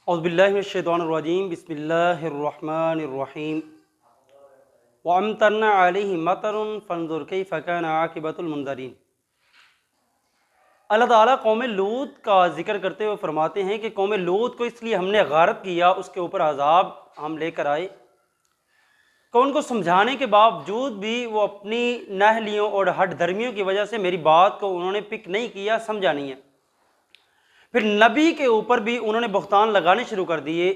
اعوذ باللہ من الشیطان الرجیم بسم اللہ الرحمن الرحیم وَأَمْطَرْنَا عَلَيْهِمْ مَطَرًا فَانظُرْ كَيْفَ كَانَ عَاقِبَةُ الْمُنذَرِينَ۔ اللہ تعالیٰ قوم لوط کا ذکر کرتے ہوئے فرماتے ہیں کہ قوم لوط کو اس لیے ہم نے غارت کیا، اس کے اوپر عذاب ہم لے کر آئے کہ ان کو سمجھانے کے باوجود بھی وہ اپنی نااہلیوں اور ہٹ دھرمیوں کی وجہ سے میری بات کو انہوں نے پک نہیں کیا، سمجھا نہیں ہے۔ پھر نبی کے اوپر بھی انہوں نے بہتان لگانے شروع کر دیے۔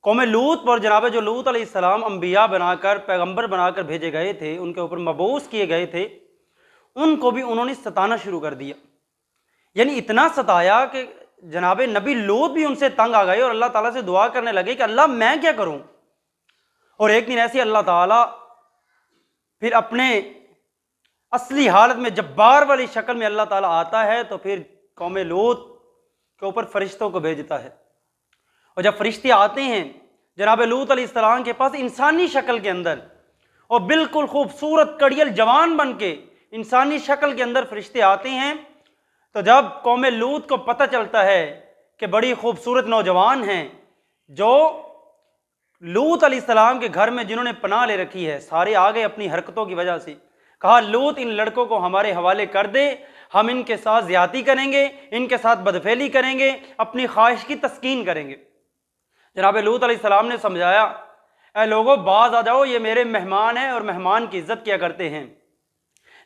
قوم لوط پر جناب جو لوط علیہ السلام انبیاء بنا کر پیغمبر بنا کر بھیجے گئے تھے، ان کے اوپر مبعوث کیے گئے تھے، ان کو بھی انہوں نے ستانا شروع کر دیا۔ یعنی اتنا ستایا کہ جناب نبی لوط بھی ان سے تنگ آ گئے اور اللہ تعالیٰ سے دعا کرنے لگے کہ اللہ میں کیا کروں۔ اور ایک دن ایسی اللہ تعالیٰ پھر اپنے اصلی حالت میں جبار والی شکل میں اللہ تعالیٰ آتا ہے تو پھر قوم لوط کے اوپر فرشتوں کو بھیجتا ہے۔ اور جب فرشتے آتے ہیں جناب لوط علیہ السلام کے پاس انسانی شکل کے اندر، اور بالکل خوبصورت کڑیل جوان بن کے انسانی شکل کے اندر فرشتے آتے ہیں، تو جب قوم لوط کو پتہ چلتا ہے کہ بڑی خوبصورت نوجوان ہیں جو لوط علیہ السلام کے گھر میں جنہوں نے پناہ لے رکھی ہے، سارے آ گئے اپنی حرکتوں کی وجہ سے، کہا لوط ان لڑکوں کو ہمارے حوالے کر دے، ہم ان کے ساتھ زیادتی کریں گے، ان کے ساتھ بدفعلی کریں گے، اپنی خواہش کی تسکین کریں گے۔ جناب لوط علیہ السلام نے سمجھایا، اے لوگوں باز آ جاؤ، یہ میرے مہمان ہیں اور مہمان کی عزت کیا کرتے ہیں،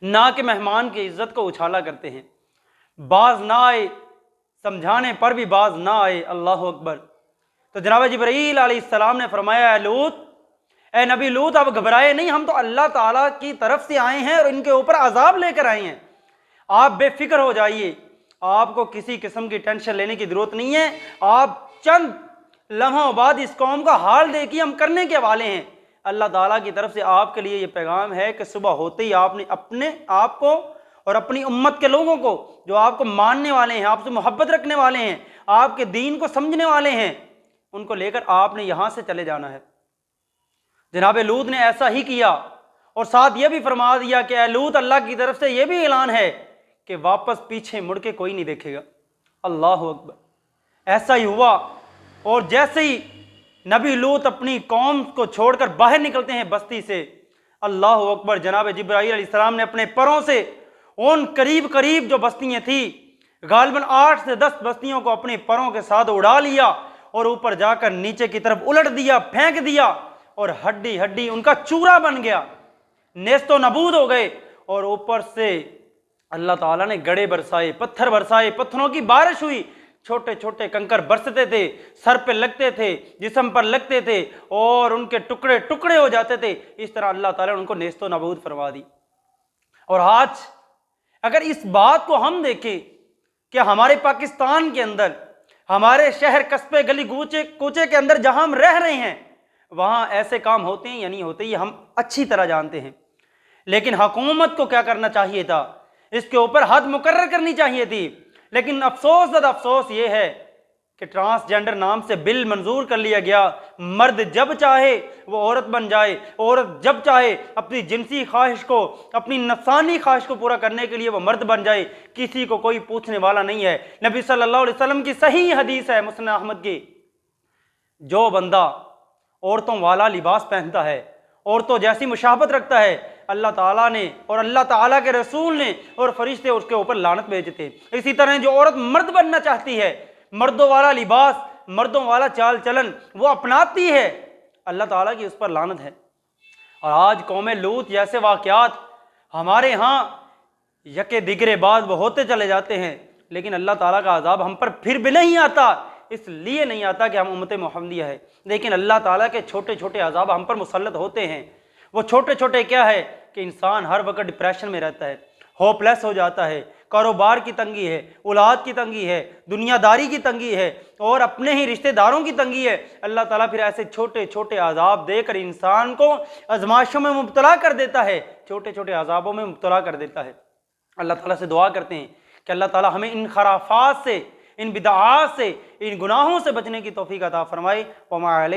نہ کہ مہمان کی عزت کو اچھالا کرتے ہیں۔ باز نہ آئے، سمجھانے پر بھی باز نہ آئے، اللہ اکبر۔ تو جناب جبرائیل علیہ السلام نے فرمایا، اے نبی لوط اب گھبرائے نہیں، ہم تو اللہ تعالیٰ کی طرف سے آئے ہیں اور ان کے اوپر عذاب لے کر آئے ہیں، آپ بے فکر ہو جائیے، آپ کو کسی قسم کی ٹینشن لینے کی ضرورت نہیں ہے، آپ چند لمحوں بعد اس قوم کا حال دیکھیے، ہم کرنے کے والے ہیں۔ اللہ تعالیٰ کی طرف سے آپ کے لیے یہ پیغام ہے کہ صبح ہوتے ہی آپ نے اپنے آپ کو اور اپنی امت کے لوگوں کو جو آپ کو ماننے والے ہیں، آپ سے محبت رکھنے والے ہیں، آپ کے دین کو سمجھنے والے ہیں، ان کو لے کر آپ نے یہاں سے چلے جانا ہے۔ جناب لوط نے ایسا ہی کیا، اور ساتھ یہ بھی فرما دیا کہ اے لوط اللہ کی طرف سے یہ بھی اعلان ہے کہ واپس پیچھے مڑ کے کوئی نہیں دیکھے گا۔ اللہ اکبر۔ ایسا ہی ہوا، اور جیسے ہی نبی لوط اپنی قوم کو چھوڑ کر باہر نکلتے ہیں بستی سے، اللہ اکبر، جناب جبرائیل علیہ السلام نے اپنے پروں سے ان قریب جو بستیاں تھیں غالباً 8 سے 10 بستیوں کو اپنے پروں کے ساتھ اڑا لیا، اور اوپر جا کر نیچے کی طرف الٹ دیا، پھینک دیا، اور ہڈی ہڈی ان کا چورا بن گیا، نیست و نابود ہو گئے۔ اور اوپر سے اللہ تعالیٰ نے گڑے برسائے، پتھر برسائے، پتھروں کی بارش ہوئی، چھوٹے چھوٹے کنکر برستے تھے، سر پہ لگتے تھے، جسم پر لگتے تھے، اور ان کے ٹکڑے ٹکڑے ہو جاتے تھے۔ اس طرح اللہ تعالیٰ نے ان کو نیست و نابود فرما دی۔ اور آج اگر اس بات کو ہم دیکھیں کہ ہمارے پاکستان کے اندر، ہمارے شہر قصبے گلی کوچے کے اندر جہاں ہم رہ رہے ہیں، وہاں ایسے کام ہوتے ہیں یا نہیں ہوتے یہ ہم اچھی طرح جانتے ہیں، لیکن حکومت کو کیا کرنا چاہیے تھا، اس کے اوپر حد مقرر کرنی چاہیے تھی۔ لیکن افسوس یہ ہے کہ ٹرانسجینڈر نام سے بل منظور کر لیا گیا، مرد جب چاہے وہ عورت بن جائے، عورت جب چاہے اپنی جنسی خواہش کو، اپنی نفسانی خواہش کو پورا کرنے کے لیے وہ مرد بن جائے، کسی کو کوئی پوچھنے والا نہیں ہے۔ نبی صلی اللہ علیہ وسلم کی صحیح حدیث ہے مسند احمد کی، جو بندہ عورتوں والا لباس پہنتا ہے، عورتوں جیسی مشابہت رکھتا ہے، اللہ تعالیٰ نے اور اللہ تعالیٰ کے رسول نے اور فرشتے اس کے اوپر لعنت بھیجتے ہیں۔ اسی طرح جو عورت مرد بننا چاہتی ہے، مردوں والا لباس، مردوں والا چال چلن وہ اپناتی ہے، اللہ تعالیٰ کی اس پر لعنت ہے۔ اور آج قوم لوط جیسے واقعات ہمارے ہاں یکے دیگرے بعد وہ ہوتے چلے جاتے ہیں، لیکن اللہ تعالیٰ کا عذاب ہم پر پھر بھی نہیں آتا، اس لیے نہیں آتا کہ ہم امت محمدیہ ہے، لیکن اللہ تعالیٰ کے چھوٹے چھوٹے عذاب ہم پر مسلط ہوتے ہیں۔ وہ چھوٹے چھوٹے کیا ہے کہ انسان ہر وقت ڈپریشن میں رہتا ہے، ہوپ لیس ہو جاتا ہے، کاروبار کی تنگی ہے، اولاد کی تنگی ہے، دنیا داری کی تنگی ہے، اور اپنے ہی رشتہ داروں کی تنگی ہے۔ اللہ تعالیٰ پھر ایسے چھوٹے چھوٹے عذاب دے کر انسان کو آزمائشوں میں مبتلا کر دیتا ہے، چھوٹے چھوٹے عذابوں میں مبتلا کر دیتا ہے۔ اللہ تعالیٰ سے دعا کرتے ہیں کہ اللہ تعالیٰ ہمیں ان خرافات سے، ان بدعات سے، ان گناہوں سے بچنے کی توفیق عطا فرمائے۔ وما علیہ